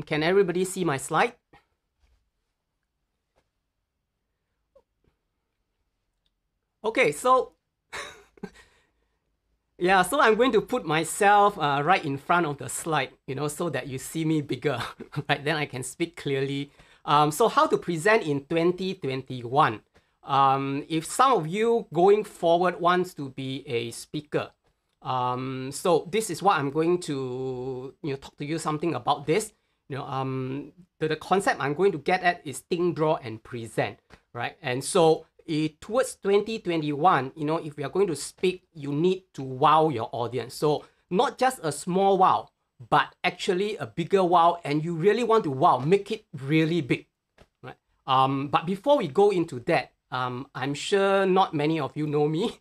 Can everybody see my slide? Okay, so yeah, so I'm going to put myself right in front of the slide, so that you see me bigger, right? Then I can speak clearly. So how to present in 2021? If some of you going forward wants to be a speaker, so this is what I'm going to talk to you something about this. The concept I'm going to get at is think, draw, and present, right? And so towards 2021, if we are going to speak, you need to wow your audience. So not just a small wow, but actually a bigger wow, and you really want to wow, make it really big, right? But before we go into that, I'm sure not many of you know me.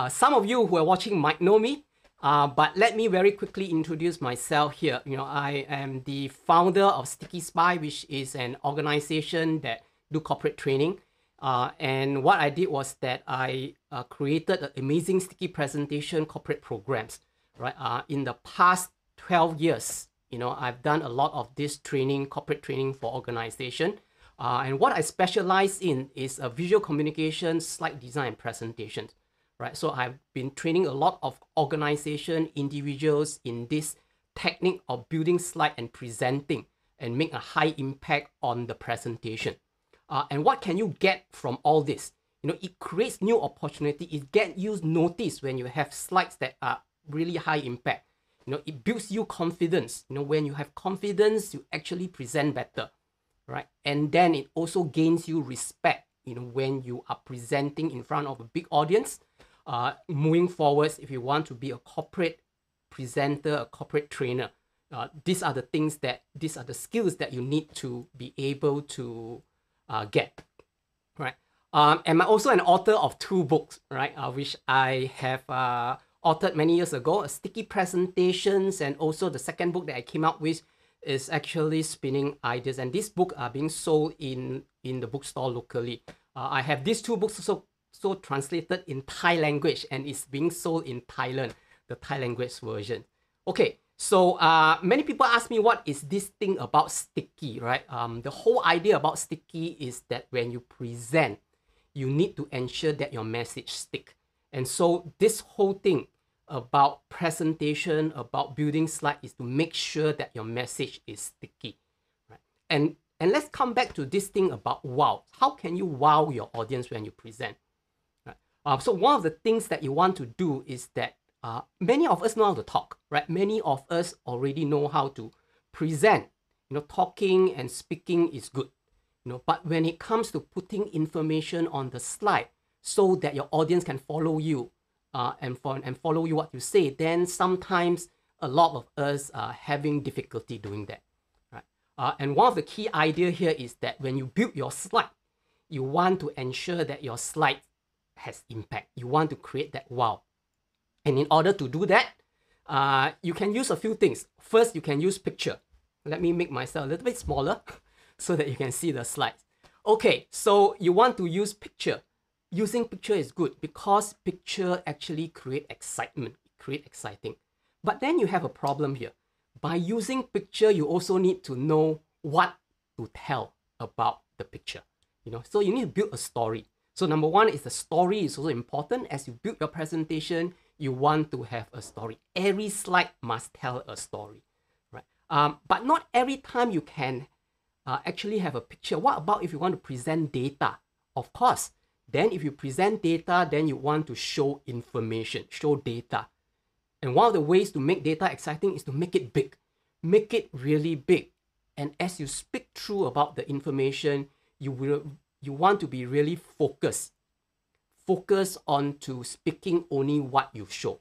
Some of you who are watching might know me, but let me very quickly introduce myself here. I am the founder of Sticky Spy, which is an organization that do corporate training. And what I did was that I created an amazing sticky presentation corporate programs, right? In the past 12 years, I've done a lot of this training, corporate training for organization. And what I specialize in is visual communication, slide design, and presentations, right? So I've been training a lot of organization, individuals in this technique of building slide and presenting and make a high impact on the presentation. And what can you get from all this? It creates new opportunity. It gets you noticed when you have slides that are really high impact. It builds you confidence. When you have confidence, you actually present better, right? And then it also gains you respect, when you are presenting in front of a big audience. Moving forwards, if you want to be a corporate presenter, a corporate trainer, these are the skills that you need to be able to get, right? I'm also an author of 2 books, right? Which I have authored many years ago, Sticky Presentations, and also the second book that I came out with is actually Spinning Ideas. And these books are being sold in the bookstore locally. I have these 2 books also translated in Thai language, and it's being sold in Thailand, the Thai language version. Okay. So many people ask me, what is this thing about sticky, right? The whole idea about sticky is that when you present, you need to ensure that your message stick. And so this whole thing about presentation, about building slide is to make sure that your message is sticky, right? And let's come back to this thing about wow. How can you wow your audience when you present? Right? So one of the things that you want to do is that many of us know how to talk, right? Many of us already know how to present. Talking and speaking is good. But when it comes to putting information on the slide so that your audience can follow you and follow you what you say, then sometimes a lot of us are having difficulty doing that, right? And one of the key idea here is that when you build your slide, you want to ensure that your slide has impact. You want to create that wow. And in order to do that, you can use a few things. First, you can use picture. Let me make myself a little bit smaller so that you can see the slides. Okay, so you want to use picture. Using picture is good because picture actually create excitement, create exciting. But then you have a problem here. By using picture, you also need to know what to tell about the picture. So you need to build a story. So number one is the story is also important. As you build your presentation, you want to have a story. Every slide must tell a story, right? But not every time you can actually have a picture. What about if you want to present data? Of course, then if you present data, then you want to show information, show data. And one of the ways to make data exciting is to make it big. Make it really big. And as you speak through about the information, you want to be really focused. Focus on to speaking only what you show,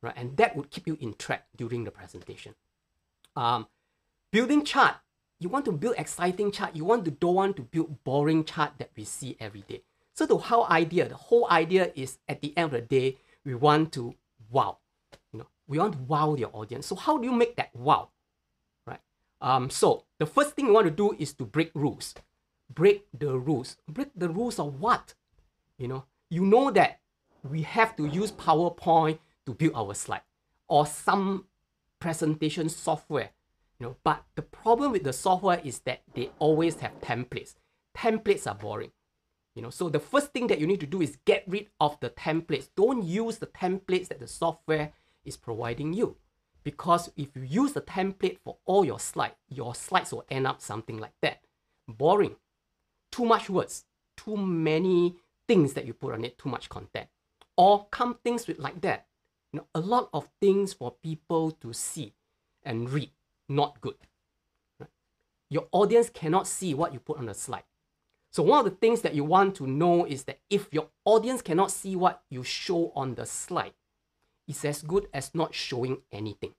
right? And that would keep you in track during the presentation. Building chart, you want to build exciting chart. You don't want to build boring chart that we see every day. So the whole idea is at the end of the day, we want to wow. We want to wow your audience. So how do you make that wow, right? So the first thing you want to do is to break rules. Break the rules. Break the rules of what? You know that we have to use PowerPoint to build our slide or some presentation software. But the problem with the software is that they always have templates. Templates are boring. So the first thing that you need to do is get rid of the templates. Don't use the templates that the software is providing you. Because if you use the template for all your slides will end up something like that. Boring. Too much words. Too many things that you put on it. Too much content. Or come things with like that. A lot of things for people to see and read. Not good. Right? Your audience cannot see what you put on the slide. So one of the things that you want to know is that if your audience cannot see what you show on the slide, it's as good as not showing anything.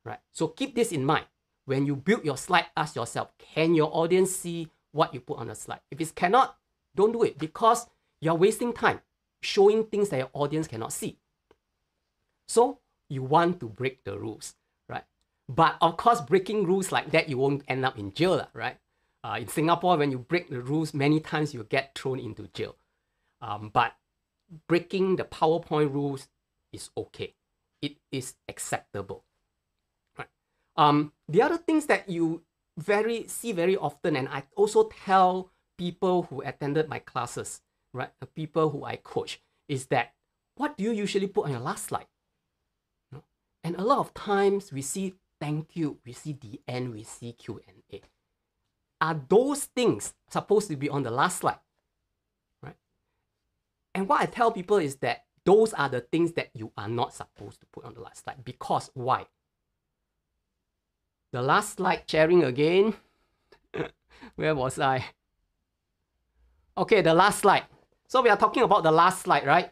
Right? So keep this in mind. When you build your slide, ask yourself, can your audience see what you put on the slide? If it cannot, don't do it because you're wasting time showing things that your audience cannot see. So you want to break the rules, right? But of course, breaking rules like that, you won't end up in jail, right? In Singapore, when you break the rules, many times you get thrown into jail. But breaking the PowerPoint rules is okay. It is acceptable. Right? The other things that you see very often, and I also tell people who attended my classes, right, the people who I coach, is that what do you usually put on your last slide? And a lot of times we see thank you, we see the end, we see Q&A. Are those things supposed to be on the last slide? Right? And what I tell people is that those are the things that you are not supposed to put on the last slide. Because why? The last slide, sharing again. Where was I? Okay, the last slide. So we are talking about the last slide, right?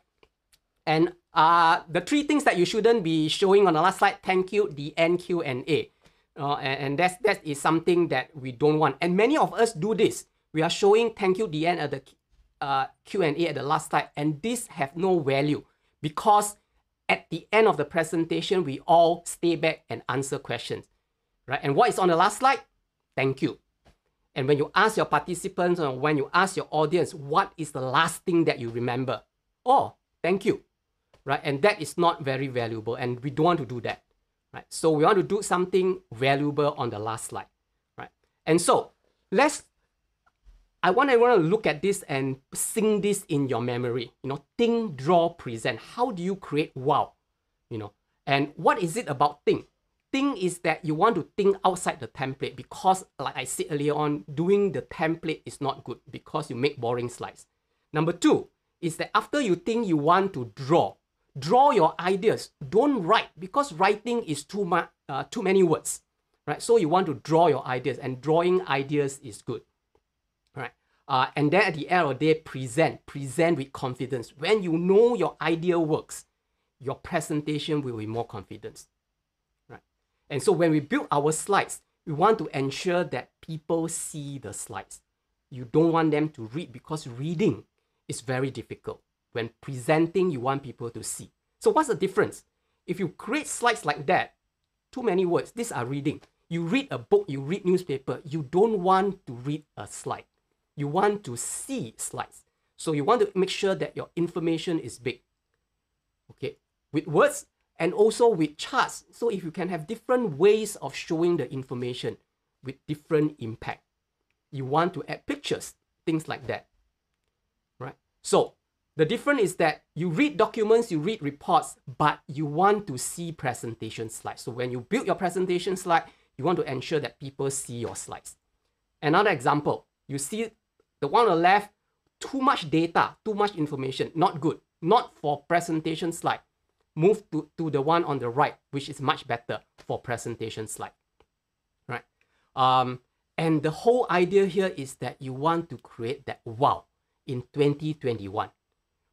And the three things that you shouldn't be showing on the last slide: thank you, the end, Q&A. And that is something that we don't want. And many of us do this. We are showing thank you, the end at the Q&A at the last slide. And this have no value because at the end of the presentation, we all stay back and answer questions. Right? And what is on the last slide? Thank you. And when you ask your participants or when you ask your audience, what is the last thing that you remember? Oh, thank you. Right? And that is not very valuable. And we don't want to do that. Right? So we want to do something valuable on the last slide. Right? And so I want everyone to look at this and sing this in your memory. Think, draw, present. How do you create wow? And what is it about think? Think is that you want to think outside the template because, like I said earlier on, doing the template is not good because you make boring slides. Number two is that after you think, you want to draw. Draw your ideas. Don't write because writing is too many words, right? So you want to draw your ideas, and drawing ideas is good, right? And then at the end of the day, present with confidence. When you know your idea works, your presentation will be more confident, right? And so when we build our slides, we want to ensure that people see the slides. You don't want them to read because reading is very difficult. When presenting, you want people to see. So what's the difference? If you create slides like that, too many words, these are reading. You read a book, you read newspaper, you don't want to read a slide. You want to see slides. So you want to make sure that your information is big. Okay, with words and also with charts. So if you can have different ways of showing the information with different impact. You want to add pictures, things like that. Right? So the difference is that you read documents, you read reports, but you want to see presentation slides. So when you build your presentation slide, you want to ensure that people see your slides. Another example, you see the one on the left, too much data, too much information, not good, not for presentation slide. Move to the one on the right, which is much better for presentation slide. Right? And the whole idea here is that you want to create that wow in 2021.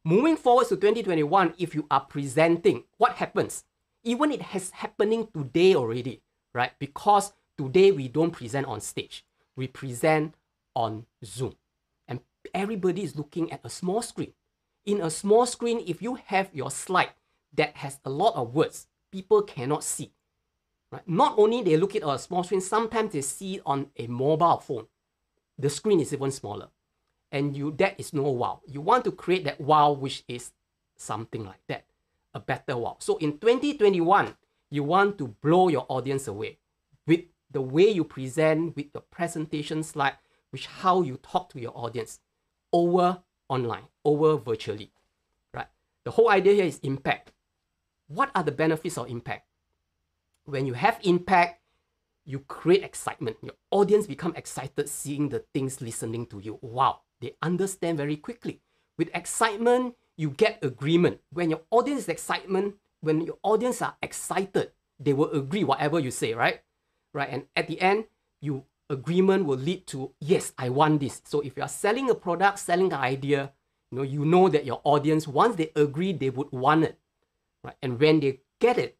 Moving forward to 2021, if you are presenting, what happens? Even it has happening today already, right? Because today we don't present on stage. We present on Zoom. And everybody is looking at a small screen. In a small screen, if you have your slide that has a lot of words, people cannot see. Right? Not only they look at on a small screen, sometimes they see it on a mobile phone. The screen is even smaller. And that is no wow. You want to create that wow, which is something like that, a better wow. So in 2021, you want to blow your audience away with the way you present with your presentation slide, which how you talk to your audience over online, over virtually, right? The whole idea here is impact. What are the benefits of impact? When you have impact, you create excitement. Your audience become excited seeing the things listening to you. Wow, they understand very quickly. With excitement, you get agreement. When your audience is excitement, when your audience are excited, they will agree whatever you say, right? Right, and at the end, agreement will lead to, yes, I want this. So if you are selling a product, selling an idea, you know that your audience, once they agree, they would want it, right? And when they get it,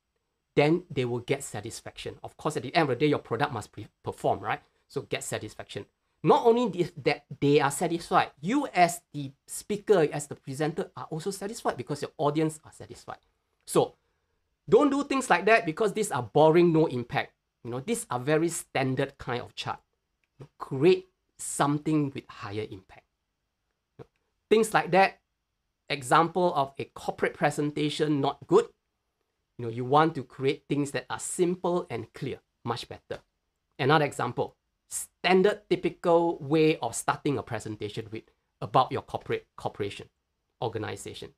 then they will get satisfaction. Of course, at the end of the day, your product must perform, right? So get satisfaction. Not only that they are satisfied, you as the speaker, as the presenter are also satisfied because your audience are satisfied. So don't do things like that because these are boring, no impact. These are very standard kind of chart. Create something with higher impact. Things like that, example of a corporate presentation, not good. You want to create things that are simple and clear, much better. Another example, standard typical way of starting a presentation with about your corporation, organization,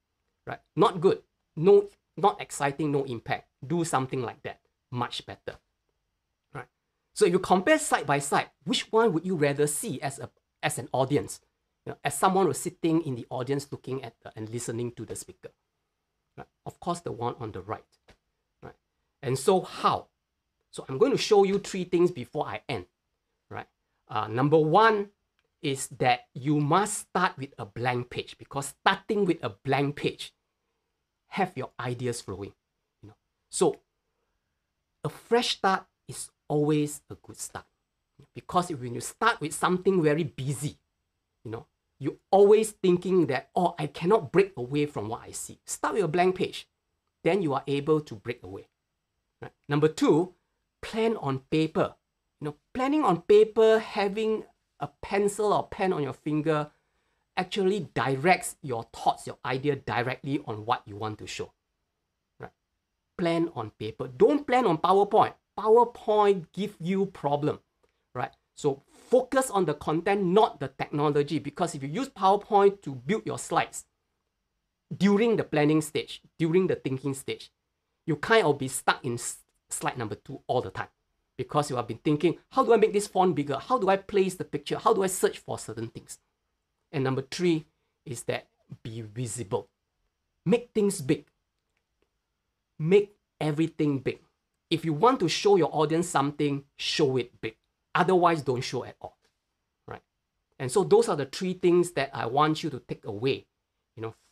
right? Not good, no, not exciting, no impact. Do something like that, much better. So if you compare side by side, which one would you rather see as an audience? As someone who's sitting in the audience looking at and listening to the speaker. Right? Of course, the one on the right. Right? And so how? So I'm going to show you 3 things before I end. Right? Number 1 is that you must start with a blank page, because starting with a blank page, have your ideas flowing. So a fresh start is always a good start, because when you start with something very busy, you're always thinking that, oh, I cannot break away from what I see. Start with a blank page, then you are able to break away. Right? Number 2, plan on paper. Planning on paper, having a pencil or pen on your finger actually directs your thoughts, your idea directly on what you want to show. Right? Plan on paper. Don't plan on PowerPoint. PowerPoint give you problem, right? So focus on the content, not the technology, because if you use PowerPoint to build your slides during the planning stage, during the thinking stage, you kind of be stuck in slide number 2 all the time, because you have been thinking, how do I make this font bigger? How do I place the picture? How do I search for certain things? And number 3 is that be visible. Make things big. Make everything big. If you want to show your audience something, show it big. Otherwise, don't show at all, right? And so those are the 3 things that I want you to take away,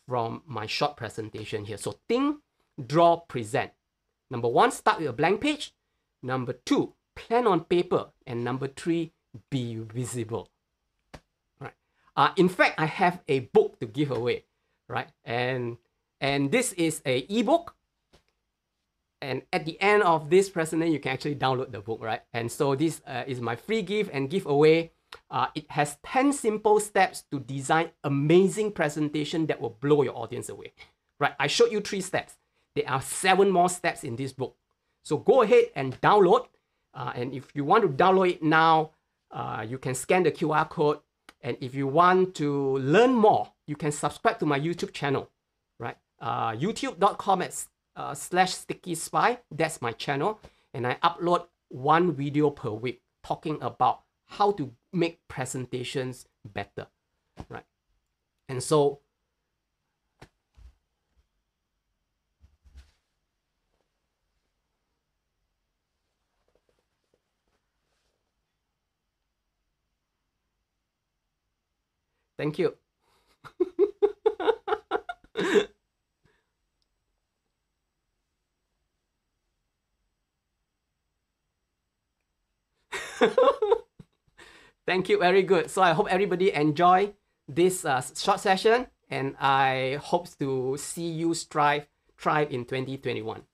from my short presentation here. So think, draw, present. Number 1, start with a blank page. Number 2, plan on paper. And number 3, be visible, right? In fact, I have a book to give away, right? And this is an ebook. And at the end of this presentation, you can actually download the book, right? And so this is my free gift and giveaway. It has 10 simple steps to design amazing presentation that will blow your audience away, right? I showed you 3 steps. There are 7 more steps in this book. So go ahead and download. And if you want to download it now, you can scan the QR code. And if you want to learn more, you can subscribe to my YouTube channel, right? youtube.com/StickySpy. That's my channel. And I upload 1 video per week talking about how to make presentations better, right? And so thank you. Thank you, very good. So I hope everybody enjoy this short session, and I hope to see you thrive in 2021.